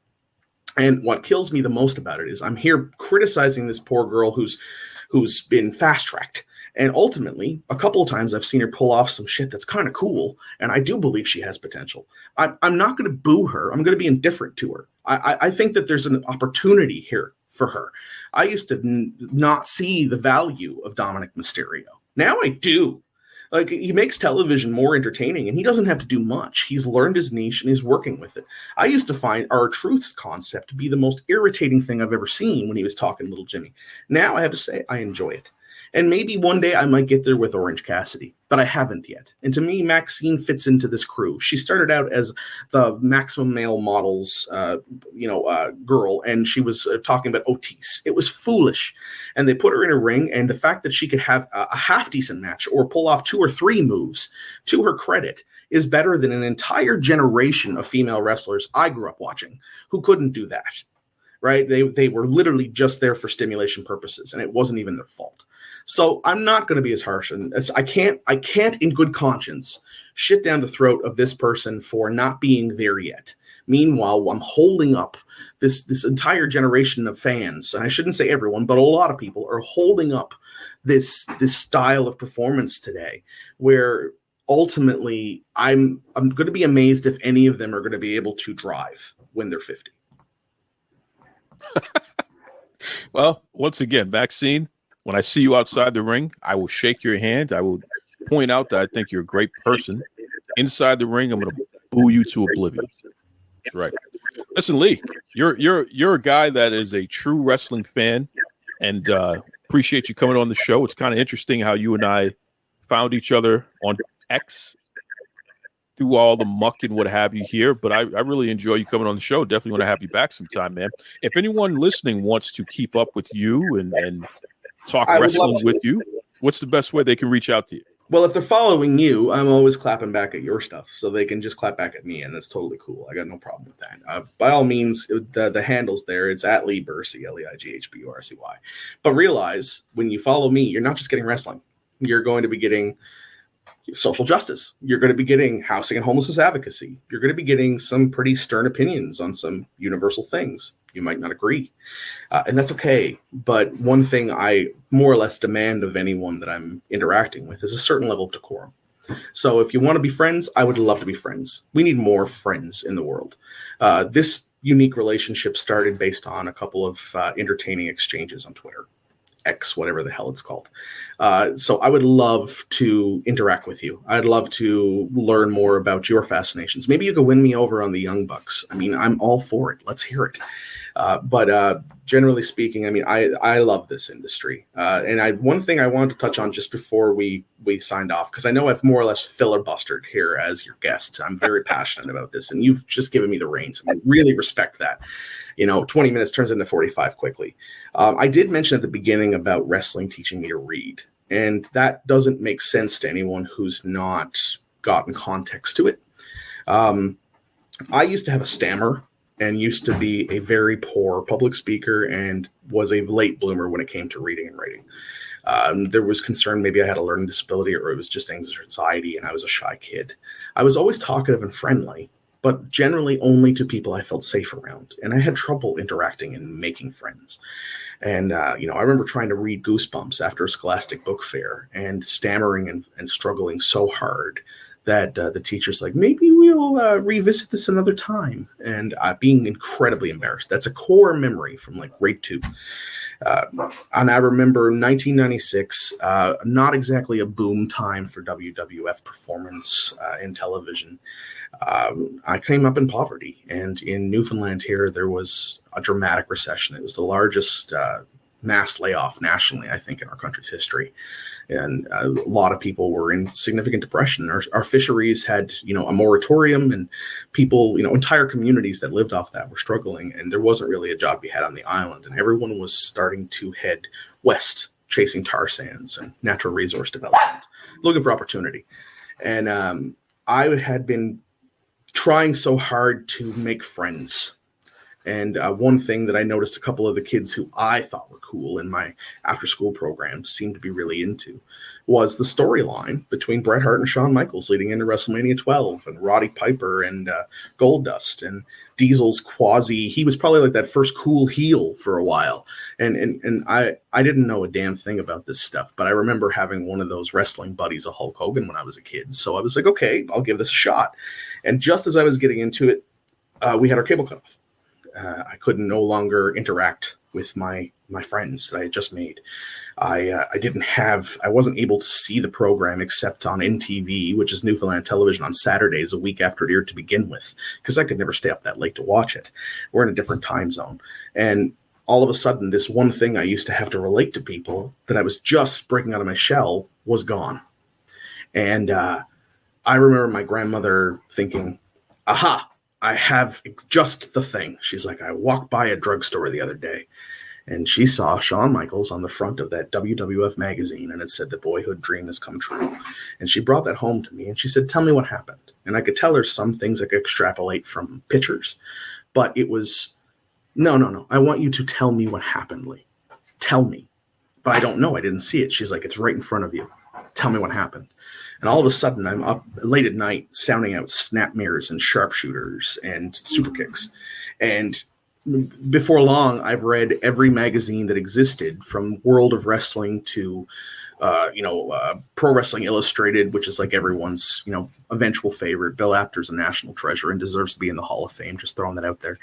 And what kills me the most about it is I'm here criticizing this poor girl who's been fast-tracked. And ultimately, a couple of times I've seen her pull off some shit that's kind of cool, and I do believe she has potential. I'm not going to boo her. I'm going to be indifferent to her. I think that there's an opportunity here for her. I used to not see the value of Dominic Mysterio. Now I do. Like, he makes television more entertaining, and he doesn't have to do much. He's learned his niche, and he's working with it. I used to find R-Truth's concept to be the most irritating thing I've ever seen when he was talking to Little Jimmy. Now I have to say I enjoy it. And maybe one day I might get there with Orange Cassidy, but I haven't yet. And to me, Maxine fits into this crew. She started out as the Maximum Male Models, girl, and she was talking about Otis. It was foolish. And they put her in a ring, and the fact that she could have a half-decent match or pull off 2 or 3 moves, to her credit, is better than an entire generation of female wrestlers I grew up watching who couldn't do that. Right? They were literally just there for stimulation purposes, and it wasn't even their fault. So I'm not going to be as harsh, and I can't in good conscience shit down the throat of this person for not being there yet. Meanwhile, I'm holding up this entire generation of fans, and I shouldn't say everyone, but a lot of people are holding up this style of performance today, where ultimately, I'm going to be amazed if any of them are going to be able to drive when they're 50. Well, once again, Vaccine, when I see you outside the ring, I will shake your hand. I will point out that I think you're a great person. Inside the ring, I'm going to boo you to oblivion. That's right. Listen, Leigh, you're a guy that is a true wrestling fan, and appreciate you coming on the show. It's kind of interesting how you and I found each other on X through all the muck and what have you here, but I really enjoy you coming on the show. Definitely want to have you back sometime, man. If anyone listening wants to keep up with you and talk wrestling with you, what's the best way they can reach out to you? Well, if they're following you, I'm always clapping back at your stuff, so they can just clap back at me, and that's totally cool. I got no problem with that. By all means, the handle's there. It's at Leigh Bursey, Leighburcy. But realize, when you follow me, you're not just getting wrestling. You're going to be getting social justice. You're going to be getting housing and homelessness advocacy. You're going to be getting some pretty stern opinions on some universal things. You might not agree, and that's okay. But one thing I more or less demand of anyone that I'm interacting with is a certain level of decorum. So if you want to be friends, I would love to be friends. We need more friends in the world. This unique relationship started based on a couple of entertaining exchanges on Twitter. X, whatever the hell it's called. So I would love to interact with you. I'd love to learn more about your fascinations. Maybe you could win me over on the Young Bucks. I mean, I'm all for it. Let's hear it. But generally speaking, I mean, I love this industry. And one thing I wanted to touch on just before we signed off, because I know I've more or less filibustered here as your guest. I'm very passionate about this, and you've just given me the reins. I really respect that. 20 minutes turns into 45 quickly. I did mention at the beginning about wrestling teaching me to read, and that doesn't make sense to anyone who's not gotten context to it. I used to have a stammer and used to be a very poor public speaker and was a late bloomer when it came to reading and writing. There was concern maybe I had a learning disability, or it was just anxiety, and I was a shy kid. I was always talkative and friendly, but generally only to people I felt safe around. And I had trouble interacting and making friends. And, I remember trying to read Goosebumps after a Scholastic Book Fair and stammering and struggling so hard that the teacher's like, maybe we'll revisit this another time. And being incredibly embarrassed. That's a core memory from like grade 2. And I remember 1996, not exactly a boom time for WWF performance in television. I came up in poverty, and in Newfoundland here, there was a dramatic recession. It was the largest mass layoff nationally, I think, in our country's history. And a lot of people were in significant depression. Our fisheries had, a moratorium, and people, entire communities that lived off that were struggling. And there wasn't really a job we had on the island. And everyone was starting to head west, chasing tar sands and natural resource development, looking for opportunity. And I had been trying so hard to make friends. And one thing that I noticed a couple of the kids who I thought were cool in my after-school program seemed to be really into was the storyline between Bret Hart and Shawn Michaels leading into WrestleMania 12, and Roddy Piper and Goldust, and Diesel's he was probably like that first cool heel for a while. And I didn't know a damn thing about this stuff, but I remember having one of those wrestling buddies of Hulk Hogan when I was a kid. So I was like, okay, I'll give this a shot. And just as I was getting into it, we had our cable cut off. I couldn't no longer interact with my friends that I had just made. I wasn't able to see the program except on NTV, which is Newfoundland Television, on Saturdays a week after it aired to begin with, because I could never stay up that late to watch it. We're in a different time zone. And all of a sudden, this one thing I used to have to relate to people that I was just breaking out of my shell was gone. And I remember my grandmother thinking, aha, I have just the thing. She's like, I walked by a drugstore the other day, and she saw Shawn Michaels on the front of that WWF magazine, and it said, the boyhood dream has come true. And she brought that home to me, and she said, tell me what happened. And I could tell her some things I could extrapolate from pictures, but it was, no, I want you to tell me what happened, Leigh. Tell me. But I don't know. I didn't see it. She's like, it's right in front of you. Tell me what happened. And all of a sudden, I'm up late at night sounding out snap mirrors and sharpshooters and super kicks. And before long, I've read every magazine that existed, from World of Wrestling to Pro Wrestling Illustrated, which is like everyone's, eventual favorite. Bill Apter's a national treasure and deserves to be in the Hall of Fame. Just throwing that out there,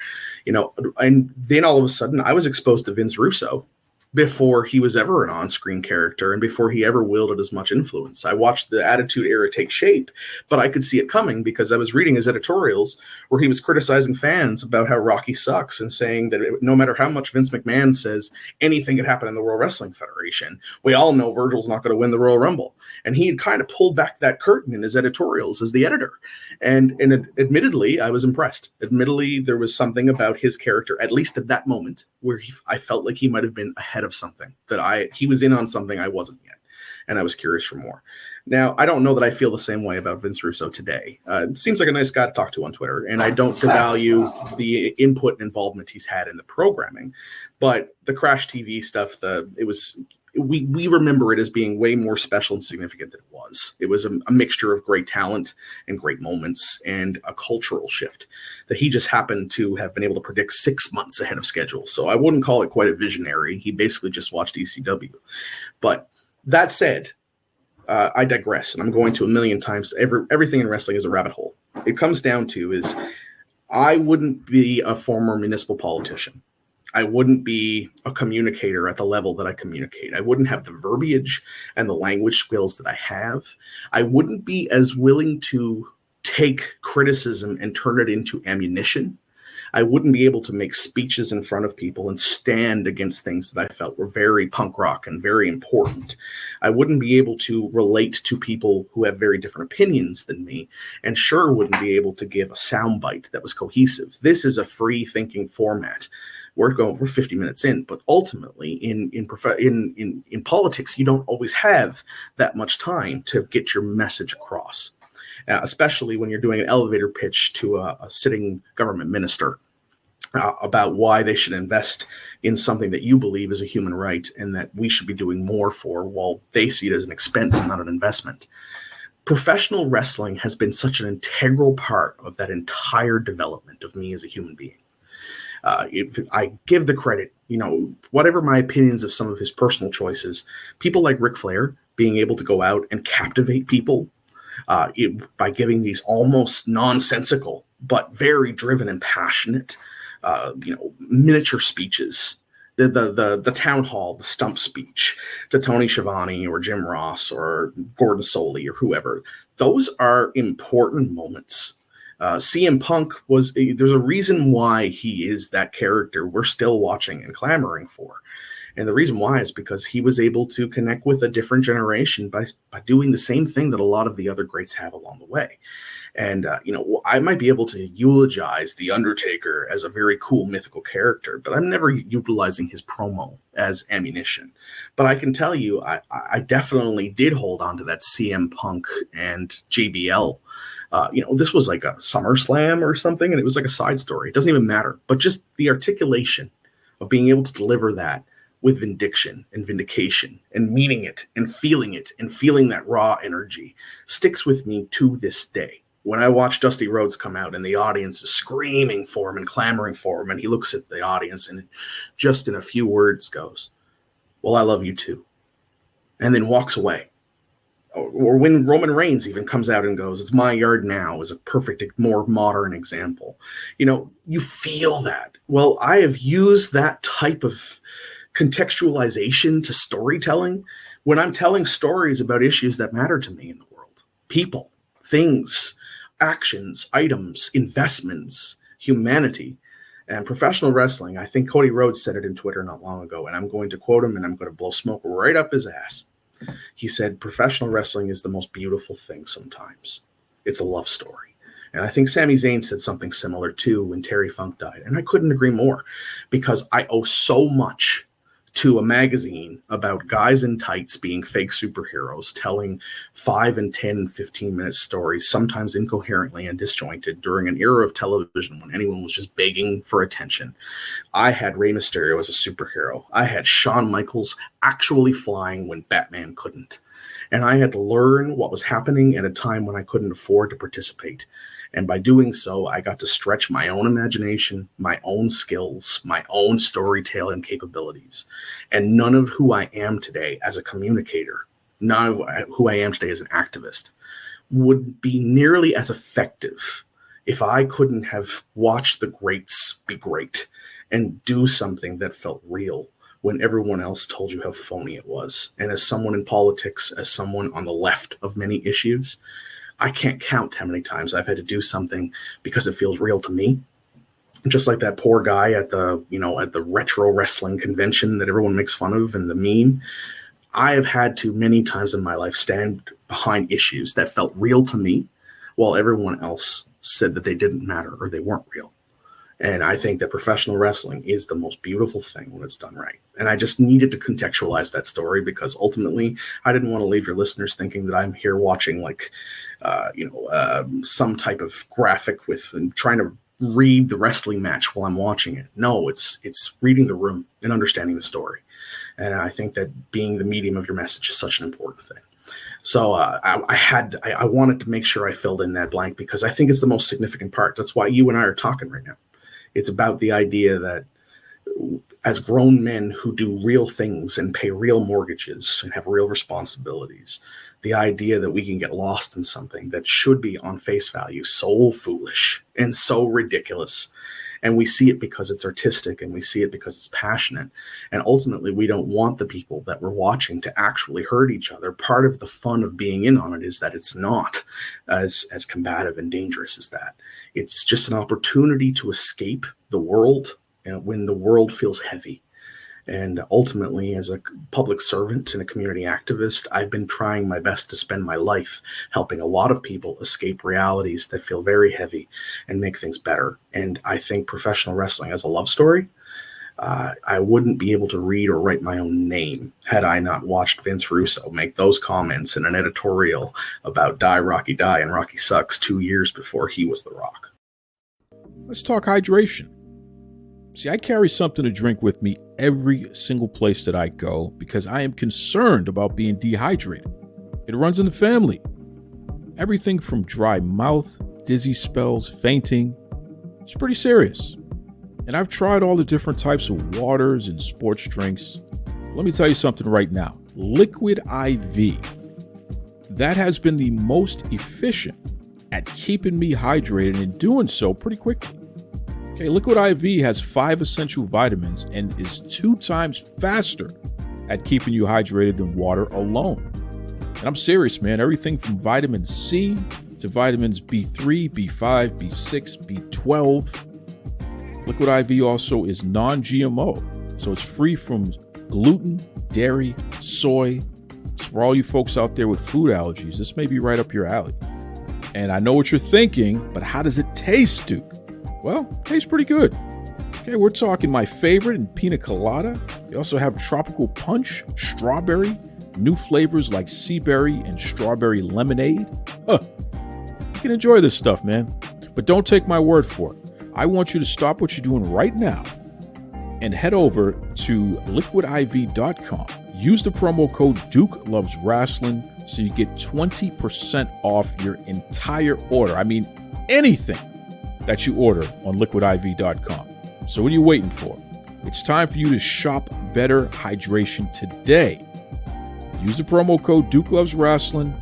and then all of a sudden I was exposed to Vince Russo before he was ever an on-screen character and before he ever wielded as much influence. I watched the Attitude Era take shape, but I could see it coming because I was reading his editorials where he was criticizing fans about how Rocky sucks and saying that no matter how much Vince McMahon says anything could happen in the World Wrestling Federation, we all know Virgil's not going to win the Royal Rumble. And he had kind of pulled back that curtain in his editorials as the editor. And admittedly, I was impressed. Admittedly, there was something about his character, at least at that moment, where I felt like he might have been ahead of something, that he was in on something I wasn't yet. And I was curious for more. Now, I don't know that I feel the same way about Vince Russo today. Seems like a nice guy to talk to on Twitter, and I don't devalue the input and involvement he's had in the programming. But the Crash TV stuff, we remember it as being way more special and significant than it was. It was a mixture of great talent and great moments and a cultural shift that he just happened to have been able to predict 6 months ahead of schedule. So I wouldn't call it quite a visionary. He basically just watched ECW. But that said, I digress, and I'm going to a million times. Everything in wrestling is a rabbit hole. It comes down to is I wouldn't be a former municipal politician. I wouldn't be a communicator at the level that I communicate. I wouldn't have the verbiage and the language skills that I have. I wouldn't be as willing to take criticism and turn it into ammunition. I wouldn't be able to make speeches in front of people and stand against things that I felt were very punk rock and very important. I wouldn't be able to relate to people who have very different opinions than me, and sure wouldn't be able to give a soundbite that was cohesive. This is a free thinking format. We're 50 minutes in, but ultimately in politics, you don't always have that much time to get your message across, especially when you're doing an elevator pitch to a sitting government minister about why they should invest in something that you believe is a human right and that we should be doing more for, while they see it as an expense and not an investment. Professional wrestling has been such an integral part of that entire development of me as a human being. If I give the credit, whatever my opinions of some of his personal choices, people like Ric Flair being able to go out and captivate people by giving these almost nonsensical but very driven and passionate, miniature speeches. The town hall, the stump speech to Tony Schiavone or Jim Ross or Gordon Soley or whoever. Those are important moments. CM Punk there's a reason why he is that character we're still watching and clamoring for. And the reason why is because he was able to connect with a different generation by doing the same thing that a lot of the other greats have along the way. And, I might be able to eulogize The Undertaker as a very cool mythical character, but I'm never utilizing his promo as ammunition. But I can tell you, I definitely did hold on to that CM Punk and JBL. This was like a SummerSlam or something, and it was like a side story. It doesn't even matter. But just the articulation of being able to deliver that with vindication and vindication and meaning it and feeling that raw energy sticks with me to this day. When I watch Dusty Rhodes come out and the audience is screaming for him and clamoring for him, and he looks at the audience and just in a few words goes, "Well, I love you too," and then walks away. Or when Roman Reigns even comes out and goes, "It's my yard now," is a perfect, more modern example. You feel that. Well, I have used that type of contextualization to storytelling when I'm telling stories about issues that matter to me in the world. People, things, actions, items, investments, humanity. And professional wrestling, I think Cody Rhodes said it in Twitter not long ago, and I'm going to quote him and I'm going to blow smoke right up his ass. He said, "Professional wrestling is the most beautiful thing sometimes. It's a love story." And I think Sami Zayn said something similar too when Terry Funk died. And I couldn't agree more, because I owe so much to a magazine about guys in tights being fake superheroes, telling 5 and 10 and 15-minute stories, sometimes incoherently and disjointed, during an era of television when anyone was just begging for attention. I had Rey Mysterio as a superhero. I had Shawn Michaels actually flying when Batman couldn't. And I had to learn what was happening at a time when I couldn't afford to participate. And by doing so, I got to stretch my own imagination, my own skills, my own storytelling capabilities. And none of who I am today as a communicator none of who I am today as an activist, would be nearly as effective if I couldn't have watched the greats be great and do something that felt real when everyone else told you how phony it was. And as someone in politics, as someone on the left of many issues, I can't count how many times I've had to do something because it feels real to me. Just like that poor guy at the retro wrestling convention that everyone makes fun of and the meme. I have had to many times in my life stand behind issues that felt real to me while everyone else said that they didn't matter or they weren't real. And I think that professional wrestling is the most beautiful thing when it's done right. And I just needed to contextualize that story because ultimately I didn't want to leave your listeners thinking that I'm here watching some type of graphic with and trying to read the wrestling match while I'm watching it. No, it's reading the room and understanding the story. And I think that being the medium of your message is such an important thing. So I wanted to make sure I filled in that blank because I think it's the most significant part. That's why you and I are talking right now. It's about the idea that as grown men who do real things and pay real mortgages and have real responsibilities, the idea that we can get lost in something that should be on face value so foolish and so ridiculous. And we see it because it's artistic and we see it because it's passionate. And ultimately, we don't want the people that we're watching to actually hurt each other. Part of the fun of being in on it is that it's not as combative and dangerous as that. It's just an opportunity to escape the world when the world feels heavy. And ultimately, as a public servant and a community activist, I've been trying my best to spend my life helping a lot of people escape realities that feel very heavy and make things better. And I think professional wrestling as a love story, I wouldn't be able to read or write my own name had I not watched Vince Russo make those comments in an editorial about Die Rocky Die and Rocky Sucks 2 years before he was The Rock. Let's talk hydration. See, I carry something to drink with me every single place that I go because I am concerned about being dehydrated. It runs in the family. Everything from dry mouth, dizzy spells, fainting. It's pretty serious. And I've tried all the different types of waters and sports drinks. Let me tell you something right now. Liquid IV. That has been the most efficient at keeping me hydrated and doing so pretty quickly. Okay, Liquid IV has 5 essential vitamins and is 2 times faster at keeping you hydrated than water alone. And I'm serious, man. Everything from vitamin C to vitamins B3, B5, B6, B12. Liquid IV also is non-GMO, so it's free from gluten, dairy, soy. So for all you folks out there with food allergies, this may be right up your alley. And I know what you're thinking, but how does it taste, Duke? Well, it tastes pretty good. Okay, we're talking my favorite in pina colada. They also have tropical punch, strawberry, new flavors like sea berry and strawberry lemonade. You can enjoy this stuff, man. But don't take my word for it. I want you to stop what you're doing right now and head over to liquidiv.com. Use the promo code Duke Loves Rasslin so you get 20% off your entire order. I mean, anything that you order on liquidiv.com. So what are you waiting for? It's time for you to shop better hydration today. Use the promo code Duke Loves Rasslin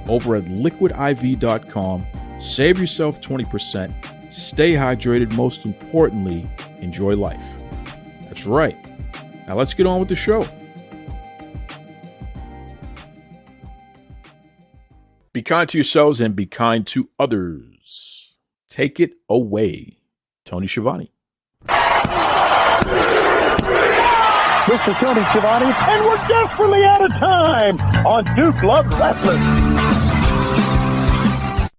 over at liquidiv.com. Save yourself 20%. Stay hydrated. Most importantly, enjoy life. That's right. Now let's get on with the show. Be kind to yourselves and be kind to others. Take it away, Tony Schiavone. This is Tony Schiavone, and we're desperately out of time on Duke Loves Wrestling.